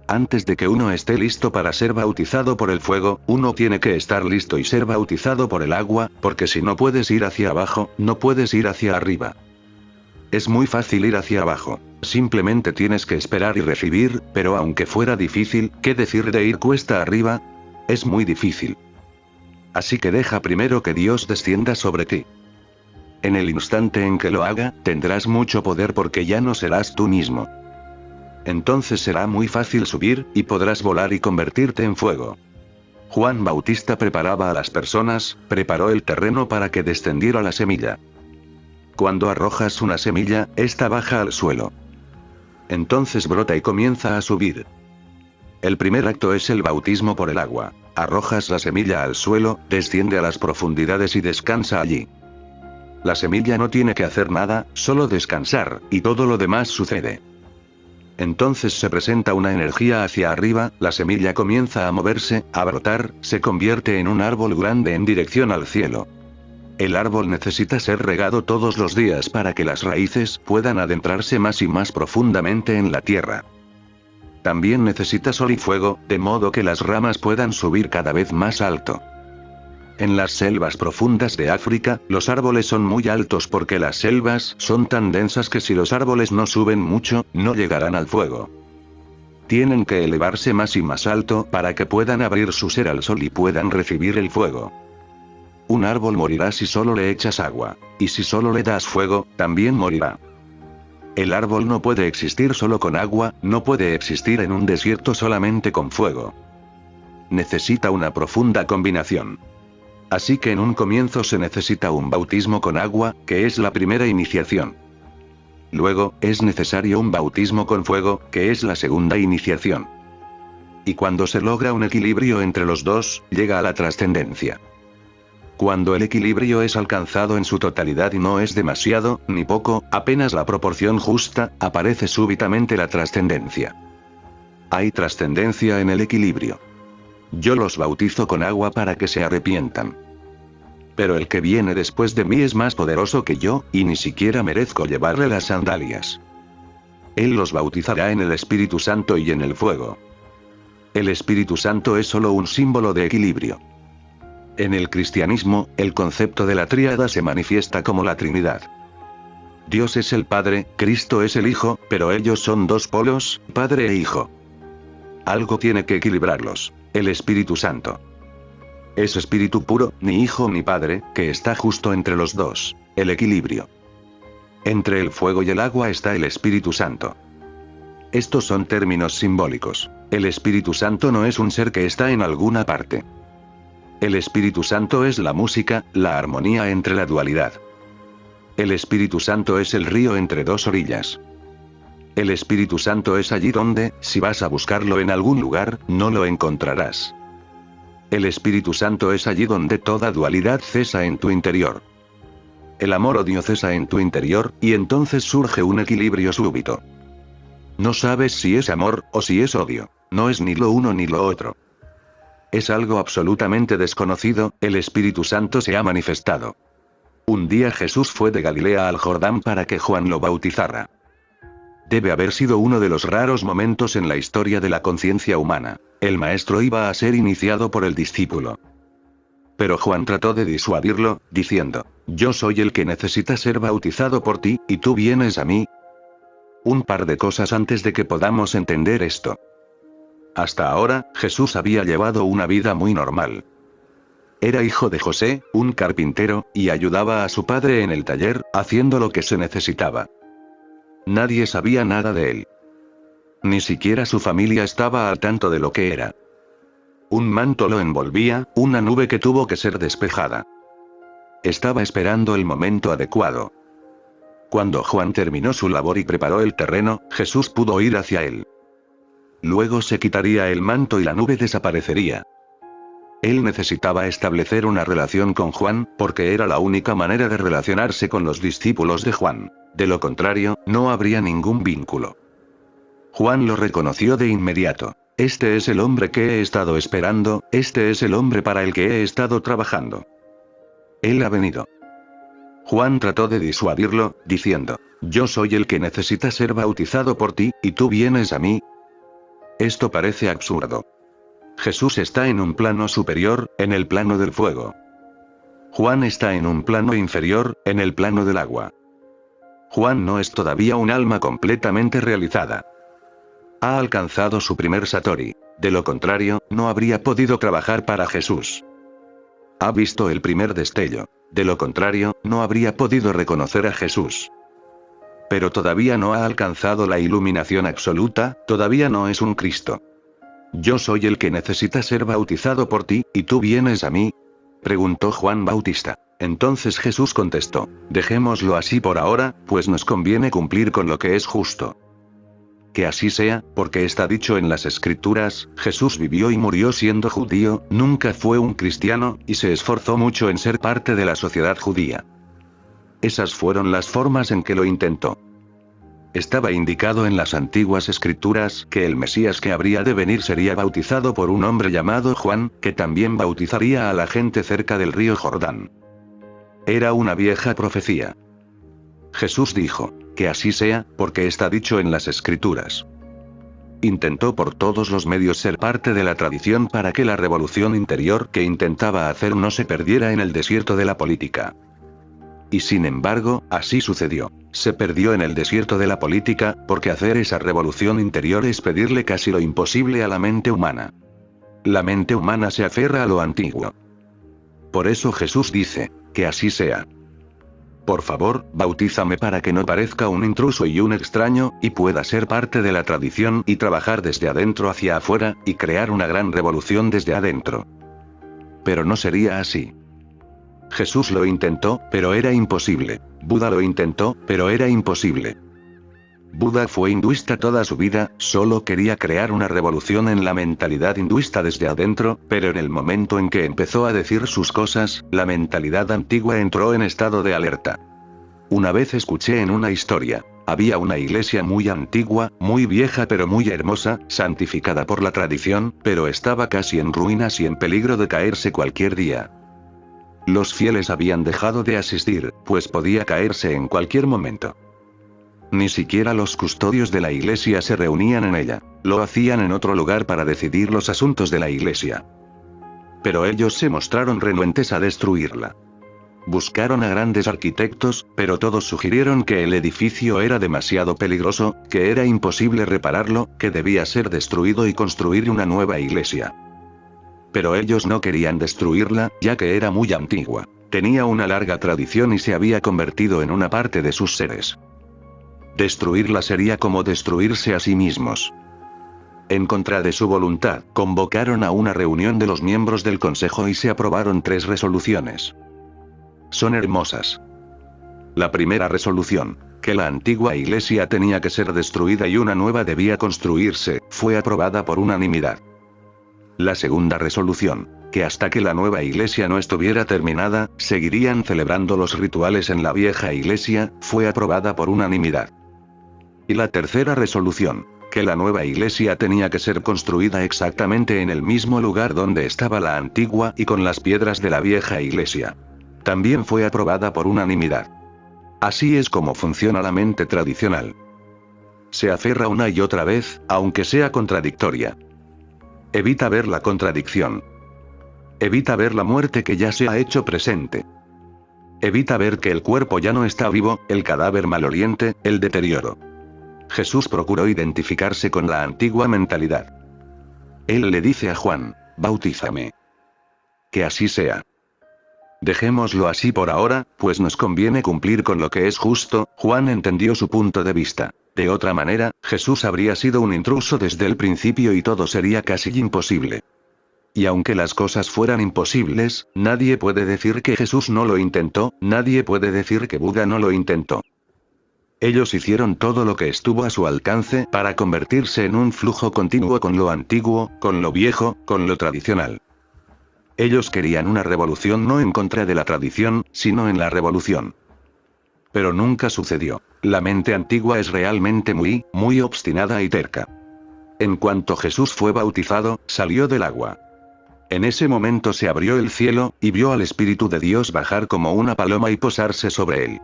Antes de que uno esté listo para ser bautizado por el fuego, uno tiene que estar listo y ser bautizado por el agua, porque si no puedes ir hacia abajo, no puedes ir hacia arriba. Es muy fácil ir hacia abajo. Simplemente tienes que esperar y recibir, pero aunque fuera difícil, ¿qué decir de ir cuesta arriba? Es muy difícil. Así que deja primero que Dios descienda sobre ti. En el instante en que lo haga, tendrás mucho poder porque ya no serás tú mismo. Entonces será muy fácil subir, y podrás volar y convertirte en fuego. Juan Bautista preparaba a las personas, preparó el terreno para que descendiera la semilla. Cuando arrojas una semilla, esta baja al suelo. Entonces brota y comienza a subir. El primer acto es el bautismo por el agua. Arrojas la semilla al suelo, desciende a las profundidades y descansa allí. La semilla no tiene que hacer nada, solo descansar, y todo lo demás sucede. Entonces se presenta una energía hacia arriba, la semilla comienza a moverse, a brotar, se convierte en un árbol grande en dirección al cielo. El árbol necesita ser regado todos los días para que las raíces puedan adentrarse más y más profundamente en la tierra. También necesita sol y fuego, de modo que las ramas puedan subir cada vez más alto. En las selvas profundas de África, los árboles son muy altos porque las selvas son tan densas que si los árboles no suben mucho, no llegarán al fuego. Tienen que elevarse más y más alto para que puedan abrir su ser al sol y puedan recibir el fuego. Un árbol morirá si solo le echas agua, y si solo le das fuego, también morirá. El árbol no puede existir solo con agua, no puede existir en un desierto solamente con fuego. Necesita una profunda combinación. Así que en un comienzo se necesita un bautismo con agua, que es la primera iniciación. Luego, es necesario un bautismo con fuego, que es la segunda iniciación. Y cuando se logra un equilibrio entre los dos, llega a la trascendencia. Cuando el equilibrio es alcanzado en su totalidad y no es demasiado, ni poco, apenas la proporción justa, aparece súbitamente la trascendencia. Hay trascendencia en el equilibrio. Yo los bautizo con agua para que se arrepientan. Pero el que viene después de mí es más poderoso que yo, y ni siquiera merezco llevarle las sandalias. Él los bautizará en el Espíritu Santo y en el fuego. El Espíritu Santo es solo un símbolo de equilibrio. En el cristianismo, el concepto de la tríada se manifiesta como la Trinidad. Dios es el Padre, Cristo es el Hijo, pero ellos son dos polos, Padre e Hijo. Algo tiene que equilibrarlos. El Espíritu Santo. Es espíritu puro, ni hijo ni padre, que está justo entre los dos. El equilibrio. Entre el fuego y el agua está el Espíritu Santo. Estos son términos simbólicos. El Espíritu Santo no es un ser que está en alguna parte. El Espíritu Santo es la música, la armonía entre la dualidad. El Espíritu Santo es el río entre dos orillas. El Espíritu Santo es allí donde, si vas a buscarlo en algún lugar, no lo encontrarás. El Espíritu Santo es allí donde toda dualidad cesa en tu interior. El amor-odio cesa en tu interior, y entonces surge un equilibrio súbito. No sabes si es amor, o si es odio. No es ni lo uno ni lo otro. Es algo absolutamente desconocido, el Espíritu Santo se ha manifestado. Un día Jesús fue de Galilea al Jordán para que Juan lo bautizara. Debe haber sido uno de los raros momentos en la historia de la conciencia humana. El maestro iba a ser iniciado por el discípulo. Pero Juan trató de disuadirlo, diciendo: «Yo soy el que necesita ser bautizado por ti, ¿y tú vienes a mí?». Un par de cosas antes de que podamos entender esto. Hasta ahora, Jesús había llevado una vida muy normal. Era hijo de José, un carpintero, y ayudaba a su padre en el taller, haciendo lo que se necesitaba. Nadie sabía nada de él. Ni siquiera su familia estaba al tanto de lo que era. Un manto lo envolvía, una nube que tuvo que ser despejada. Estaba esperando el momento adecuado. Cuando Juan terminó su labor y preparó el terreno, Jesús pudo ir hacia él. Luego se quitaría el manto y la nube desaparecería. Él necesitaba establecer una relación con Juan, porque era la única manera de relacionarse con los discípulos de Juan. De lo contrario, no habría ningún vínculo. Juan lo reconoció de inmediato. este es el hombre que he estado esperando, este es el hombre para el que he estado trabajando. Él ha venido. Juan trató de disuadirlo, diciendo, yo soy el que necesita ser bautizado por ti, ¿y tú vienes a mí? Esto parece absurdo. Jesús está en un plano superior, en el plano del fuego. Juan está en un plano inferior, en el plano del agua. Juan no es todavía un alma completamente realizada. Ha alcanzado su primer Satori. De lo contrario, no habría podido trabajar para Jesús. Ha visto el primer destello. De lo contrario, no habría podido reconocer a Jesús. Pero todavía no ha alcanzado la iluminación absoluta, todavía no es un Cristo. Yo soy el que necesita ser bautizado por ti, ¿y tú vienes a mí? Preguntó Juan Bautista. Entonces Jesús contestó, dejémoslo así por ahora, pues nos conviene cumplir con lo que es justo. Que así sea, porque está dicho en las Escrituras, Jesús vivió y murió siendo judío, nunca fue un cristiano, y se esforzó mucho en ser parte de la sociedad judía. Esas fueron las formas en que lo intentó. Estaba indicado en las antiguas Escrituras que el Mesías que habría de venir sería bautizado por un hombre llamado Juan, que también bautizaría a la gente cerca del río Jordán. Era una vieja profecía. Jesús dijo, que así sea, porque está dicho en las Escrituras. Intentó por todos los medios ser parte de la tradición para que la revolución interior que intentaba hacer no se perdiera en el desierto de la política. Y sin embargo, así sucedió. Se perdió en el desierto de la política, porque hacer esa revolución interior es pedirle casi lo imposible a la mente humana. La mente humana se aferra a lo antiguo. Por eso Jesús dice, que así sea. Por favor, bautízame para que no parezca un intruso y un extraño, y pueda ser parte de la tradición y trabajar desde adentro hacia afuera, y crear una gran revolución desde adentro. Pero no sería así. Jesús lo intentó, pero era imposible. Buda lo intentó, pero era imposible. Buda fue hinduista toda su vida, solo quería crear una revolución en la mentalidad hinduista desde adentro, pero en el momento en que empezó a decir sus cosas, la mentalidad antigua entró en estado de alerta. Una vez escuché en una historia, había una iglesia muy antigua, muy vieja pero muy hermosa, santificada por la tradición, pero estaba casi en ruinas y en peligro de caerse cualquier día. Los fieles habían dejado de asistir, pues podía caerse en cualquier momento. Ni siquiera los custodios de la iglesia se reunían en ella, lo hacían en otro lugar para decidir los asuntos de la iglesia. Pero ellos se mostraron renuentes a destruirla. Buscaron a grandes arquitectos, pero todos sugirieron que el edificio era demasiado peligroso, que era imposible repararlo, que debía ser destruido y construir una nueva iglesia. Pero ellos no querían destruirla, ya que era muy antigua. Tenía una larga tradición y se había convertido en una parte de sus seres. Destruirla sería como destruirse a sí mismos. En contra de su voluntad, convocaron a una reunión de los miembros del consejo y se aprobaron 3 resoluciones. Son hermosas. La primera resolución, que la antigua iglesia tenía que ser destruida y una nueva debía construirse, fue aprobada por unanimidad. La segunda resolución, que hasta que la nueva iglesia no estuviera terminada, seguirían celebrando los rituales en la vieja iglesia, fue aprobada por unanimidad. Y la tercera resolución, que la nueva iglesia tenía que ser construida exactamente en el mismo lugar donde estaba la antigua y con las piedras de la vieja iglesia. También fue aprobada por unanimidad. Así es como funciona la mente tradicional. Se aferra una y otra vez, aunque sea contradictoria. Evita ver la contradicción. Evita ver la muerte que ya se ha hecho presente. Evita ver que el cuerpo ya no está vivo, el cadáver maloliente, el deterioro. Jesús procuró identificarse con la antigua mentalidad. Él le dice a Juan, bautízame. Que así sea. Dejémoslo así por ahora, pues nos conviene cumplir con lo que es justo. Juan entendió su punto de vista. De otra manera, Jesús habría sido un intruso desde el principio y todo sería casi imposible. Y aunque las cosas fueran imposibles, nadie puede decir que Jesús no lo intentó, nadie puede decir que Buda no lo intentó. Ellos hicieron todo lo que estuvo a su alcance para convertirse en un flujo continuo con lo antiguo, con lo viejo, con lo tradicional. Ellos querían una revolución no en contra de la tradición, sino en la revolución. Pero nunca sucedió. La mente antigua es realmente muy obstinada y terca. En cuanto Jesús fue bautizado, salió del agua. En ese momento se abrió el cielo, y vio al Espíritu de Dios bajar como una paloma y posarse sobre él.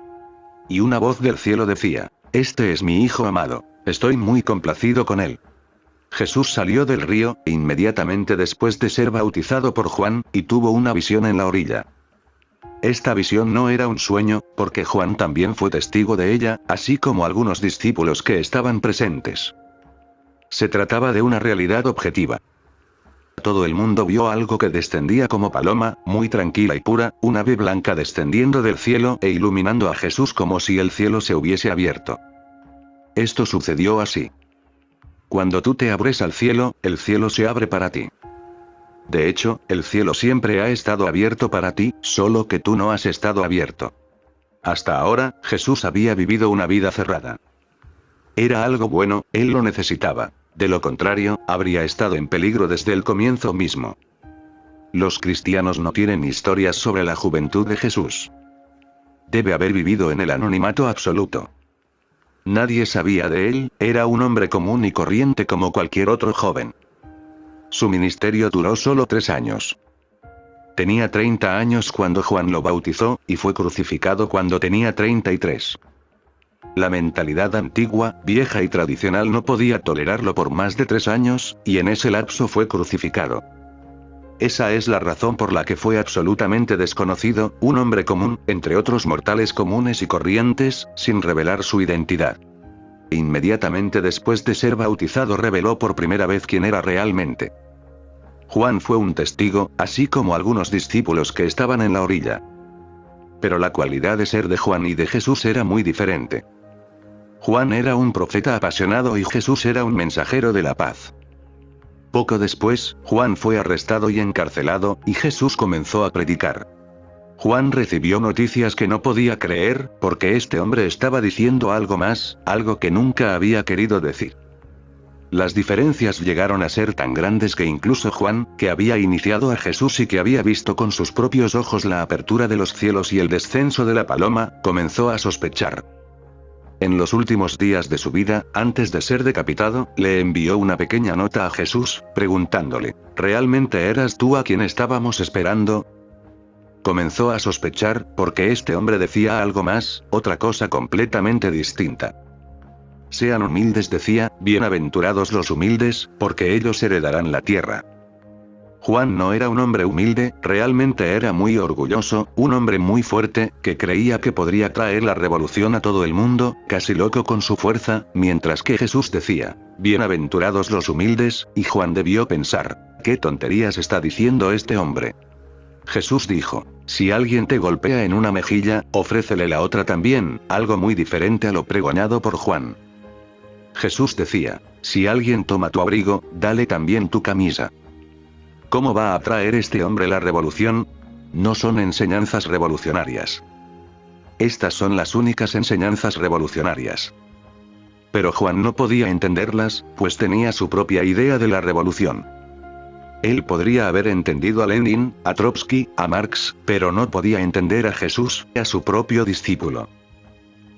Y una voz del cielo decía: «Este es mi Hijo amado. Estoy muy complacido con él». Jesús salió del río, inmediatamente después de ser bautizado por Juan, y tuvo una visión en la orilla. Esta visión no era un sueño, porque Juan también fue testigo de ella, así como algunos discípulos que estaban presentes. Se trataba de una realidad objetiva. Todo el mundo vio algo que descendía como paloma, muy tranquila y pura, un ave blanca descendiendo del cielo e iluminando a Jesús como si el cielo se hubiese abierto. Esto sucedió así. Cuando tú te abres al cielo, el cielo se abre para ti. De hecho, el cielo siempre ha estado abierto para ti, solo que tú no has estado abierto. Hasta ahora, Jesús había vivido una vida cerrada. Era algo bueno, él lo necesitaba. De lo contrario, habría estado en peligro desde el comienzo mismo. Los cristianos no tienen historias sobre la juventud de Jesús. Debe haber vivido en el anonimato absoluto. Nadie sabía de él, era un hombre común y corriente como cualquier otro joven. Su ministerio duró solo 3 años. Tenía 30 años cuando Juan lo bautizó, y fue crucificado cuando tenía 33. La mentalidad antigua, vieja y tradicional no podía tolerarlo por más de 3 años, y en ese lapso fue crucificado. Esa es la razón por la que fue absolutamente desconocido, un hombre común, entre otros mortales comunes y corrientes, sin revelar su identidad. Inmediatamente después de ser bautizado reveló por primera vez quién era realmente. Juan fue un testigo, así como algunos discípulos que estaban en la orilla. Pero la cualidad de ser de Juan y de Jesús era muy diferente. Juan era un profeta apasionado y Jesús era un mensajero de la paz. Poco después, Juan fue arrestado y encarcelado, y Jesús comenzó a predicar. Juan recibió noticias que no podía creer, porque este hombre estaba diciendo algo más, algo que nunca había querido decir. Las diferencias llegaron a ser tan grandes que incluso Juan, que había iniciado a Jesús y que había visto con sus propios ojos la apertura de los cielos y el descenso de la paloma, comenzó a sospechar. En los últimos días de su vida, antes de ser decapitado, le envió una pequeña nota a Jesús, preguntándole: ¿realmente eras tú a quien estábamos esperando? Comenzó a sospechar, porque este hombre decía algo más, otra cosa completamente distinta. Sean humildes, decía, bienaventurados los humildes, porque ellos heredarán la tierra. Juan no era un hombre humilde, realmente era muy orgulloso, un hombre muy fuerte, que creía que podría traer la revolución a todo el mundo, casi loco con su fuerza, mientras que Jesús decía: bienaventurados los humildes, y Juan debió pensar: ¿qué tonterías está diciendo este hombre? Jesús dijo: si alguien te golpea en una mejilla, ofrécele la otra también, algo muy diferente a lo pregonado por Juan. Jesús decía: si alguien toma tu abrigo, dale también tu camisa. ¿Cómo va a traer este hombre la revolución? No son enseñanzas revolucionarias. Estas son las únicas enseñanzas revolucionarias. Pero Juan no podía entenderlas, pues tenía su propia idea de la revolución. Él podría haber entendido a Lenin, a Trotsky, a Marx, pero no podía entender a Jesús, a su propio discípulo.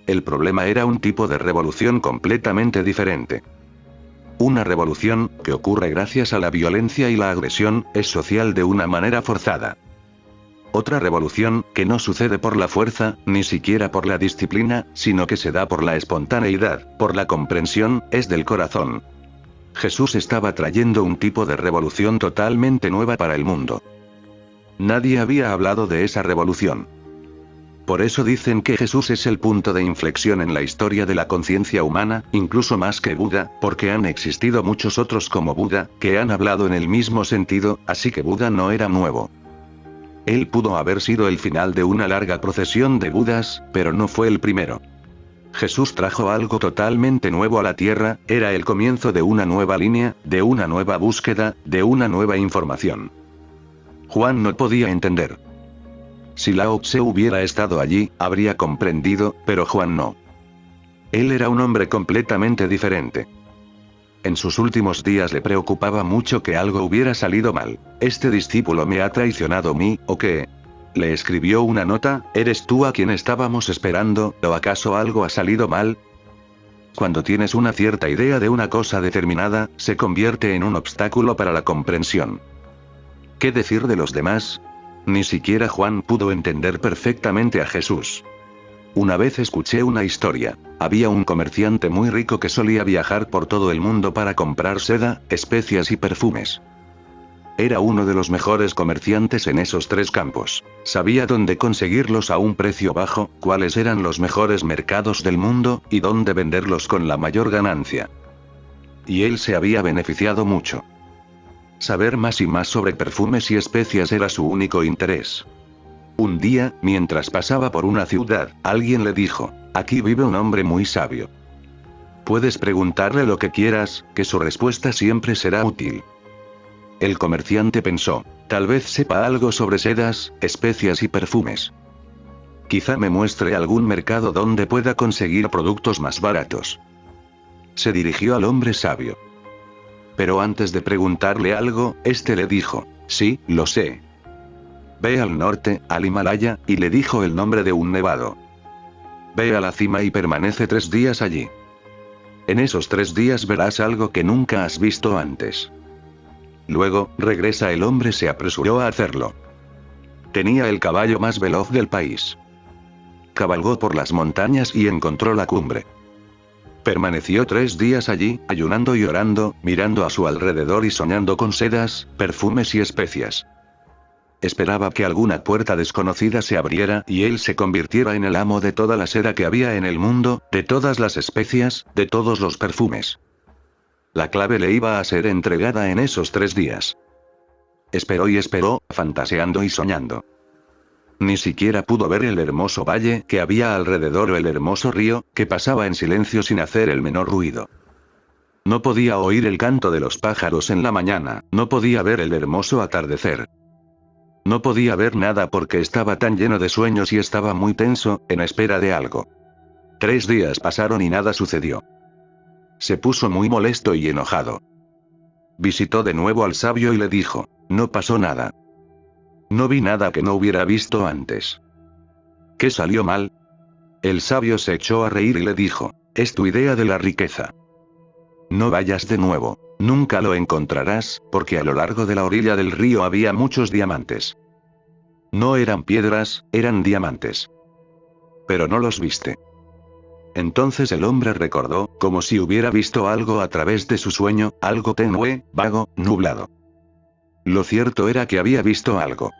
El problema era un tipo de revolución completamente diferente. Una revolución, que ocurre gracias a la violencia y la agresión, es social de una manera forzada. Otra revolución, que no sucede por la fuerza, ni siquiera por la disciplina, sino que se da por la espontaneidad, por la comprensión, es del corazón. Jesús estaba trayendo un tipo de revolución totalmente nueva para el mundo. Nadie había hablado de esa revolución. Por eso dicen que Jesús es el punto de inflexión en la historia de la conciencia humana, incluso más que Buda, porque han existido muchos otros como Buda, que han hablado en el mismo sentido, así que Buda no era nuevo. Él pudo haber sido el final de una larga procesión de Budas, pero no fue el primero. Jesús trajo algo totalmente nuevo a la tierra, era el comienzo de una nueva línea, de una nueva búsqueda, de una nueva información. Juan no podía entender. Si Lao Tse hubiera estado allí, habría comprendido, pero Juan no. Él era un hombre completamente diferente. En sus últimos días le preocupaba mucho que algo hubiera salido mal. ¿Este discípulo me ha traicionado a mí, o qué? Le escribió una nota: ¿eres tú a quien estábamos esperando, o acaso algo ha salido mal? cuando tienes una cierta idea de una cosa determinada, se convierte en un obstáculo para la comprensión. ¿Qué decir de los demás? Ni siquiera Juan pudo entender perfectamente a Jesús. Una vez escuché una historia. Había un comerciante muy rico que solía viajar por todo el mundo para comprar seda, especias y perfumes. Era uno de los mejores comerciantes en esos tres campos. Sabía dónde conseguirlos a un precio bajo, cuáles eran los mejores mercados del mundo, y dónde venderlos con la mayor ganancia. Y él se había beneficiado mucho. Saber más y más sobre perfumes y especias era su único interés. Un día, mientras pasaba por una ciudad, alguien le dijo: «Aquí vive un hombre muy sabio. Puedes preguntarle lo que quieras, que su respuesta siempre será útil». El comerciante pensó: tal vez sepa algo sobre sedas, especias y perfumes. Quizá me muestre algún mercado donde pueda conseguir productos más baratos. Se dirigió al hombre sabio. Pero antes de preguntarle algo, este le dijo: «Sí, lo sé. Ve al norte, al Himalaya», y le dijo el nombre de un nevado. «Ve a la cima y permanece 3 días allí. En esos 3 días verás algo que nunca has visto antes». Luego, regresa. El hombre se apresuró a hacerlo. Tenía el caballo más veloz del país. Cabalgó por las montañas y encontró la cumbre. Permaneció 3 días allí, ayunando y orando, mirando a su alrededor y soñando con sedas, perfumes y especias. Esperaba que alguna puerta desconocida se abriera y él se convirtiera en el amo de toda la seda que había en el mundo, de todas las especias, de todos los perfumes. La clave le iba a ser entregada en esos 3 días. Esperó y esperó, fantaseando y soñando. Ni siquiera pudo ver el hermoso valle que había alrededor o el hermoso río, que pasaba en silencio sin hacer el menor ruido. No podía oír el canto de los pájaros en la mañana, no podía ver el hermoso atardecer. No podía ver nada porque estaba tan lleno de sueños y estaba muy tenso, en espera de algo. 3 días pasaron y nada sucedió. Se puso muy molesto y enojado. Visitó de nuevo al sabio y le dijo: «No pasó nada. No vi nada que no hubiera visto antes. ¿Qué salió mal?». El sabio se echó a reír y le dijo: «Es tu idea de la riqueza. No vayas de nuevo, nunca lo encontrarás, porque a lo largo de la orilla del río había muchos diamantes. No eran piedras, eran diamantes. Pero no los viste». Entonces el hombre recordó, como si hubiera visto algo a través de su sueño, algo tenue, vago, nublado. Lo cierto era que había visto algo.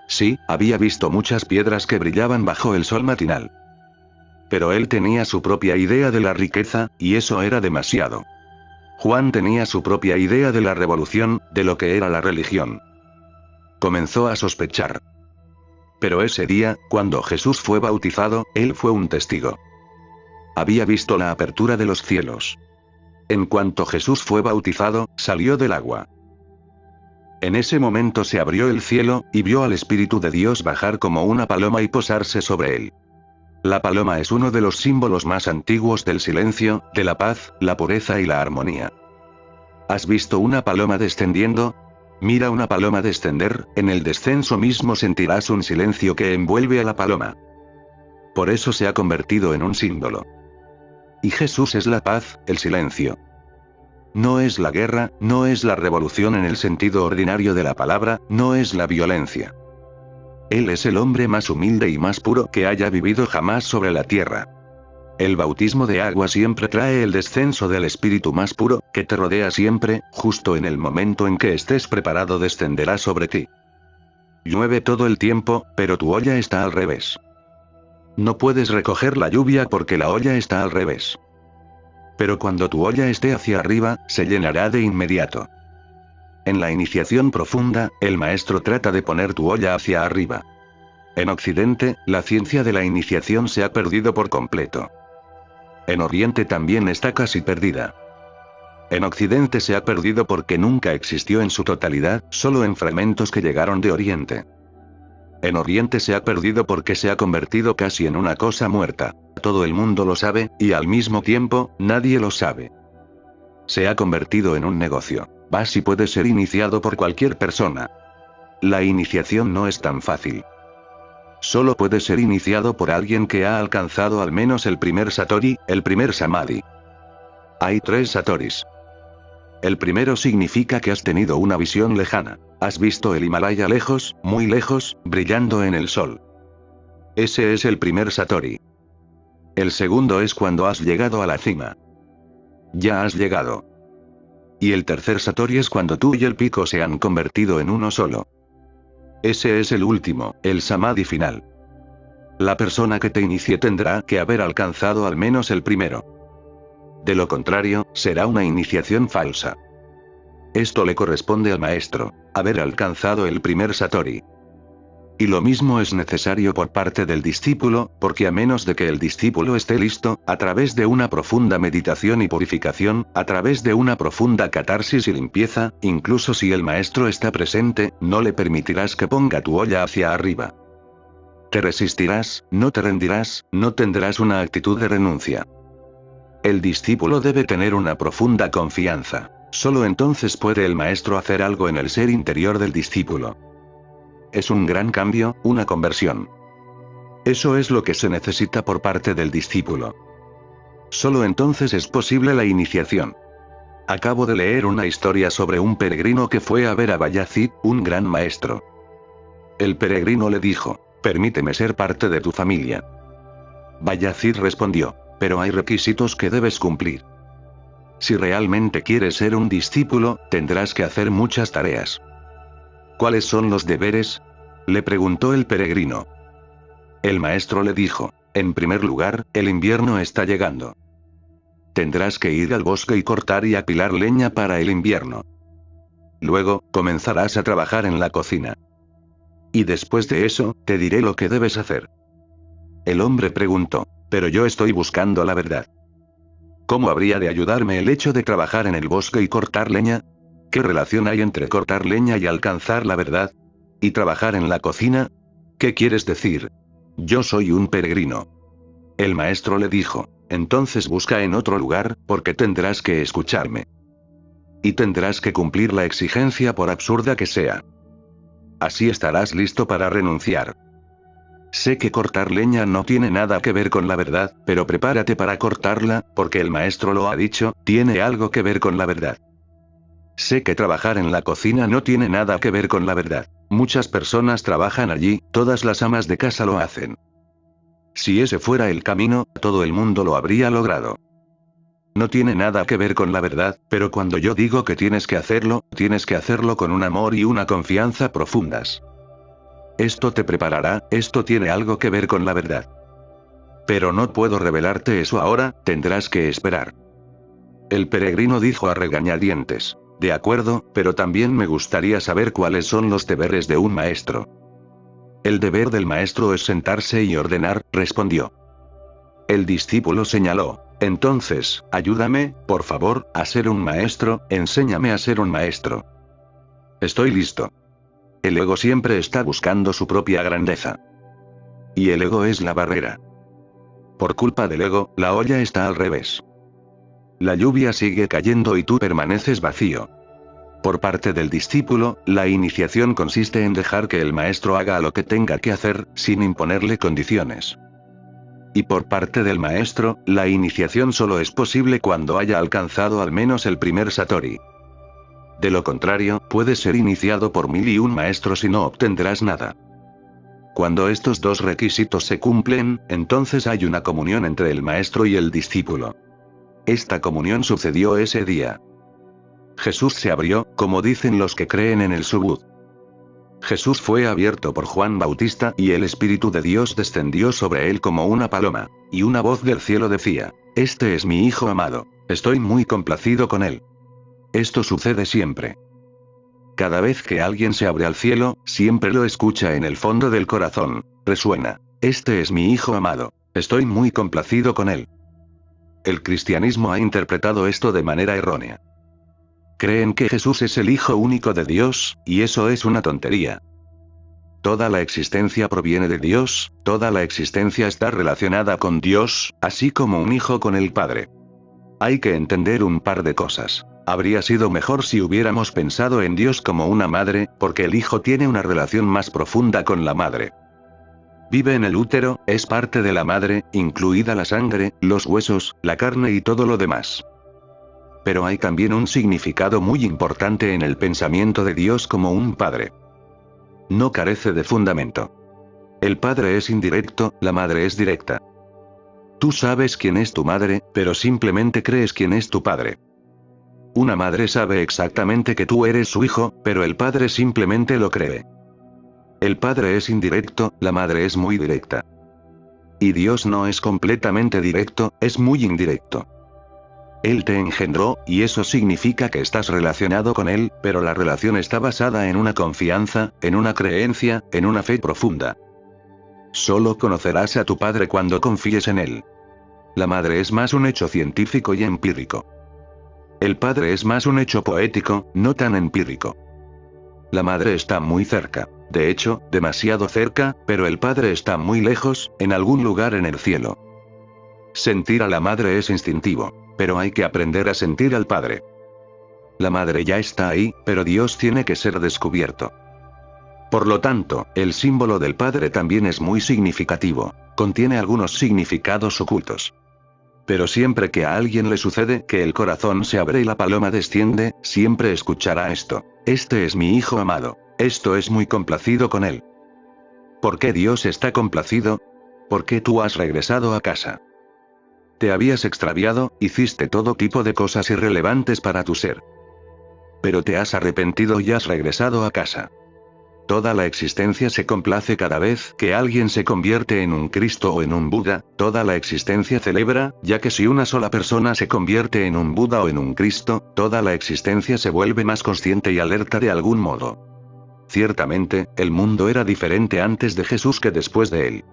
Sí, había visto muchas piedras que brillaban bajo el sol matinal. Pero él tenía su propia idea de la riqueza, y eso era demasiado. Juan tenía su propia idea de la revolución, de lo que era la religión. Comenzó a sospechar. Pero ese día, cuando Jesús fue bautizado, él fue un testigo. Había visto la apertura de los cielos. En cuanto Jesús fue bautizado, salió del agua. En ese momento se abrió el cielo, y vio al Espíritu de Dios bajar como una paloma y posarse sobre él. La paloma es uno de los símbolos más antiguos del silencio, de la paz, la pureza y la armonía. ¿Has visto una paloma descendiendo? Mira una paloma descender, en el descenso mismo sentirás un silencio que envuelve a la paloma. Por eso se ha convertido en un símbolo. Y Jesús es la paz, el silencio. No es la guerra, no es la revolución en el sentido ordinario de la palabra, no es la violencia. Él es el hombre más humilde y más puro que haya vivido jamás sobre la tierra. El bautismo de agua siempre trae el descenso del espíritu más puro, que te rodea siempre, justo en el momento en que estés preparado descenderá sobre ti. Llueve todo el tiempo, pero tu olla está al revés. No puedes recoger la lluvia porque la olla está al revés. Pero cuando tu olla esté hacia arriba, se llenará de inmediato. En la iniciación profunda, el maestro trata de poner tu olla hacia arriba. En Occidente, la ciencia de la iniciación se ha perdido por completo. En Oriente también está casi perdida. En Occidente se ha perdido porque nunca existió en su totalidad, solo en fragmentos que llegaron de Oriente. En Oriente se ha perdido porque se ha convertido casi en una cosa muerta. Todo el mundo lo sabe, y al mismo tiempo, nadie lo sabe. Se ha convertido en un negocio. Vas y puedes ser iniciado por cualquier persona. La iniciación no es tan fácil. solo puede ser iniciado por alguien que ha alcanzado al menos el primer Satori, el primer Samadhi. Hay 3 Satoris. El primero significa que has tenido una visión lejana. Has visto el Himalaya lejos, muy lejos, brillando en el sol. Ese es el primer Satori. El segundo es cuando has llegado a la cima. Ya has llegado. Y el tercer Satori es cuando tú y el pico se han convertido en uno solo. Ese es el último, el Samadhi final. La persona que te inicie tendrá que haber alcanzado al menos el primero. De lo contrario, será una iniciación falsa. Esto le corresponde al maestro, haber alcanzado el primer Satori. Y lo mismo es necesario por parte del discípulo, porque a menos de que el discípulo esté listo, a través de una profunda meditación y purificación, a través de una profunda catarsis y limpieza, incluso si el maestro está presente, no le permitirás que ponga tu olla hacia arriba. Te resistirás, no te rendirás, no tendrás una actitud de renuncia. El discípulo debe tener una profunda confianza. Solo entonces puede el maestro hacer algo en el ser interior del discípulo. Es un gran cambio, una conversión. Eso es lo que se necesita por parte del discípulo. Solo entonces es posible la iniciación. Acabo de leer una historia sobre un peregrino que fue a ver a Bayazid, un gran maestro. El peregrino le dijo: «Permíteme ser parte de tu familia». Bayazid respondió: «Pero hay requisitos que debes cumplir. Si realmente quieres ser un discípulo, tendrás que hacer muchas tareas». «¿Cuáles son los deberes?», le preguntó el peregrino. El maestro le dijo: «En primer lugar, el invierno está llegando. Tendrás que ir al bosque y cortar y apilar leña para el invierno. Luego, comenzarás a trabajar en la cocina. Y después de eso, te diré lo que debes hacer». El hombre preguntó: «Pero yo estoy buscando la verdad. ¿Cómo habría de ayudarme el hecho de trabajar en el bosque y cortar leña? ¿Qué relación hay entre cortar leña y alcanzar la verdad? ¿Y trabajar en la cocina? ¿Qué quieres decir? Yo soy un peregrino». El maestro le dijo: «Entonces busca en otro lugar, porque tendrás que escucharme. Y tendrás que cumplir la exigencia por absurda que sea. Así estarás listo para renunciar. Sé que cortar leña no tiene nada que ver con la verdad, pero prepárate para cortarla, porque el maestro lo ha dicho, tiene algo que ver con la verdad. Sé que trabajar en la cocina no tiene nada que ver con la verdad. Muchas personas trabajan allí, todas las amas de casa lo hacen. Si ese fuera el camino, todo el mundo lo habría logrado. No tiene nada que ver con la verdad, pero cuando yo digo que tienes que hacerlo con un amor y una confianza profundas. Esto te preparará, esto tiene algo que ver con la verdad. Pero no puedo revelarte eso ahora, tendrás que esperar». El peregrino dijo a regañadientes: «De acuerdo, pero también me gustaría saber cuáles son los deberes de un maestro». «El deber del maestro es sentarse y ordenar», respondió. El discípulo señaló: «Entonces, ayúdame, por favor, a ser un maestro, enséñame a ser un maestro». «Estoy listo». El ego siempre está buscando su propia grandeza. Y el ego es la barrera. Por culpa del ego, la olla está al revés. La lluvia sigue cayendo y tú permaneces vacío. Por parte del discípulo, la iniciación consiste en dejar que el maestro haga lo que tenga que hacer, sin imponerle condiciones. Y por parte del maestro, la iniciación solo es posible cuando haya alcanzado al menos el primer Satori. De lo contrario, puedes ser iniciado por 1001 maestros y no obtendrás nada. Cuando estos dos requisitos se cumplen, entonces hay una comunión entre el maestro y el discípulo. Esta comunión sucedió ese día. Jesús se abrió, como dicen los que creen en el Subud. Jesús fue abierto por Juan Bautista y el Espíritu de Dios descendió sobre él como una paloma, y una voz del cielo decía: «Este es mi Hijo amado, estoy muy complacido con él». Esto sucede siempre. Cada vez que alguien se abre al cielo, siempre lo escucha en el fondo del corazón, resuena: «Este es mi Hijo amado, estoy muy complacido con él». El cristianismo ha interpretado esto de manera errónea. Creen que Jesús es el Hijo único de Dios, y eso es una tontería. Toda la existencia proviene de Dios, toda la existencia está relacionada con Dios, así como un hijo con el Padre. Hay que entender un par de cosas. Habría sido mejor si hubiéramos pensado en Dios como una madre, porque el hijo tiene una relación más profunda con la madre. Vive en el útero, es parte de la madre, incluida la sangre, los huesos, la carne y todo lo demás. Pero hay también un significado muy importante en el pensamiento de Dios como un padre. No carece de fundamento. El padre es indirecto, la madre es directa. Tú sabes quién es tu madre, pero simplemente crees quién es tu padre. Una madre sabe exactamente que tú eres su hijo, pero el padre simplemente lo cree. El padre es indirecto, la madre es muy directa. Y Dios no es completamente directo, es muy indirecto. Él te engendró, y eso significa que estás relacionado con Él, pero la relación está basada en una confianza, en una creencia, en una fe profunda. Solo conocerás a tu padre cuando confíes en Él. La madre es más un hecho científico y empírico. El padre es más un hecho poético, no tan empírico. La madre está muy cerca, de hecho, demasiado cerca, pero el padre está muy lejos, en algún lugar en el cielo. Sentir a la madre es instintivo, pero hay que aprender a sentir al padre. La madre ya está ahí, pero Dios tiene que ser descubierto. Por lo tanto, el símbolo del padre también es muy significativo, contiene algunos significados ocultos. Pero siempre que a alguien le sucede que el corazón se abre y la paloma desciende, siempre escuchará esto: este es mi hijo amado, esto es muy complacido con él. ¿Por qué Dios está complacido? Porque tú has regresado a casa. Te habías extraviado, hiciste todo tipo de cosas irrelevantes para tu ser. Pero te has arrepentido y has regresado a casa. Toda la existencia se complace cada vez que alguien se convierte en un Cristo o en un Buda, toda la existencia celebra, ya que si una sola persona se convierte en un Buda o en un Cristo, toda la existencia se vuelve más consciente y alerta de algún modo. Ciertamente, el mundo era diferente antes de Jesús que después de él.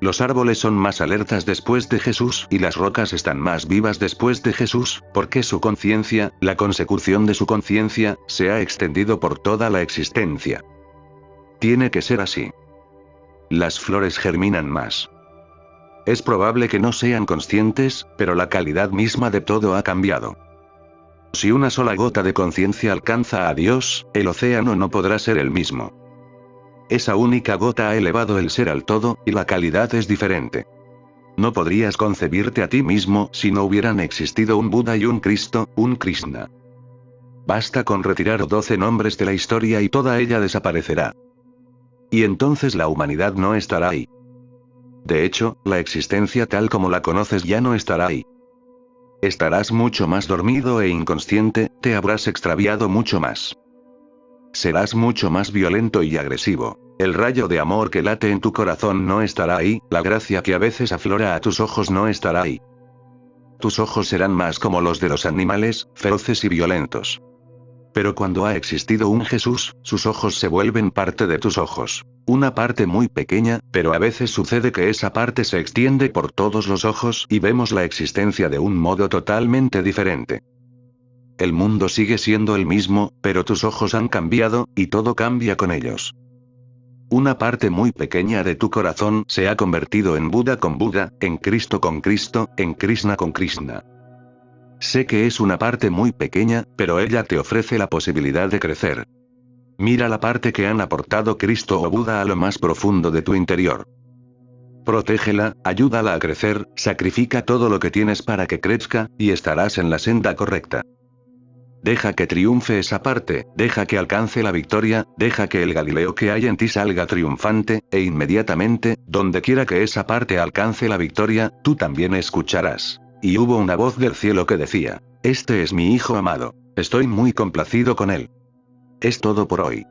Los árboles son más alertas después de Jesús y las rocas están más vivas después de Jesús, porque su conciencia, la consecución de su conciencia, se ha extendido por toda la existencia. Tiene que ser así. Las flores germinan más. Es probable que no sean conscientes, pero la calidad misma de todo ha cambiado. Si una sola gota de conciencia alcanza a Dios, el océano no podrá ser el mismo. Esa única gota ha elevado el ser al todo, y la calidad es diferente. No podrías concebirte a ti mismo si no hubieran existido un Buda y un Cristo, un Krishna. Basta con retirar 12 nombres de la historia y toda ella desaparecerá. Y entonces la humanidad no estará ahí. De hecho, la existencia tal como la conoces ya no estará ahí. Estarás mucho más dormido e inconsciente, te habrás extraviado mucho más. Serás mucho más violento y agresivo. El rayo de amor que late en tu corazón no estará ahí, la gracia que a veces aflora a tus ojos no estará ahí. Tus ojos serán más como los de los animales, feroces y violentos. Pero cuando ha existido un Jesús, sus ojos se vuelven parte de tus ojos. Una parte muy pequeña, pero a veces sucede que esa parte se extiende por todos los ojos y vemos la existencia de un modo totalmente diferente. El mundo sigue siendo el mismo, pero tus ojos han cambiado, y todo cambia con ellos. Una parte muy pequeña de tu corazón se ha convertido en Buda con Buda, en Cristo con Cristo, en Krishna con Krishna. Sé que es una parte muy pequeña, pero ella te ofrece la posibilidad de crecer. Mira la parte que han aportado Cristo o Buda a lo más profundo de tu interior. Protégela, ayúdala a crecer, sacrifica todo lo que tienes para que crezca, y estarás en la senda correcta. Deja que triunfe esa parte, deja que alcance la victoria, deja que el Galileo que hay en ti salga triunfante, e inmediatamente, donde quiera que esa parte alcance la victoria, tú también escucharás. Y hubo una voz del cielo que decía: este es mi hijo amado, estoy muy complacido con él. Es todo por hoy.